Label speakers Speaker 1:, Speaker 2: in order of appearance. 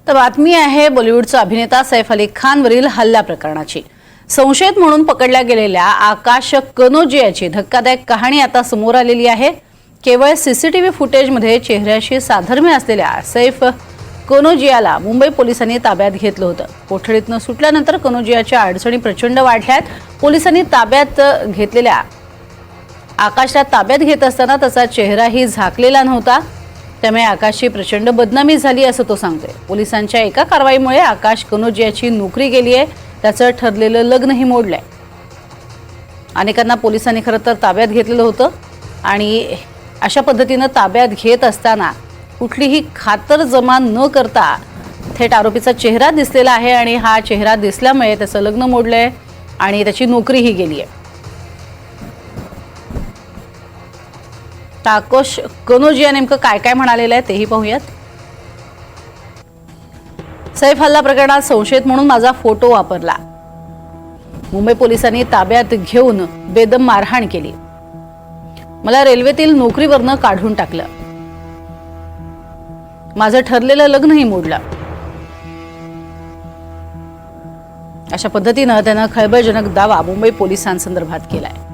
Speaker 1: तर बातमी आहे बॉलिवूडचा अभिनेता सैफ अली खानवरील हल्ला प्रकरणाची। संशयित म्हणून पकडल्या गेलेल्या आकाश कनोजियाची धक्कादायक कहाणी आता समोर आलेली आहे। केवळ सीसीटीव्ही फुटेजमध्ये चेहऱ्याशी साधर्म्य असलेल्या सैफ कनोजियाला मुंबई पोलिसांनी ताब्यात घेतलं होतं। कोठडीतून सुटल्यानंतर कनोजियाच्या अडचणी प्रचंड वाढल्यात। पोलिसांनी ताब्यात घेतलेल्या आकाशला ताब्यात घेत असताना त्याचा चेहराही झाकलेला नव्हता, त्यामुळे आकाशची प्रचंड बदनामी झाली असं तो सांगतोय। पोलिसांच्या एका कारवाईमुळे आकाश कनोजियाची नोकरी गेली आहे, त्याचं ठरलेलं लग्नही मोडलंय। अनेकांना पोलिसांनी खरं तर ताब्यात घेतलेलं होतं आणि अशा पद्धतीने ताब्यात घेत असताना कुठलीही खातरजमा न करता थेट आरोपीचा चेहरा दिसलेला आहे आणि हा चेहरा दिसल्यामुळे त्याचं लग्न मोडलंय आणि त्याची नोकरीही गेली आहे। आकाश कनोजिया नेमकं काय काय म्हणालेलं आहे तेही पाहूयात। सैफ हल्ला प्रकरणात संशयित म्हणून माझा फोटो वापरला। मुंबई पोलिसांनी ताब्यात घेऊन बेदम मारहाण केली। मला रेल्वेतील नोकरीवरनं काढून टाकलं। माझं ठरलेलं लग्नही मोडलं। अशा पद्धतीने त्यानं खळबळजनक दावा मुंबई पोलिसांसंदर्भात केलाय।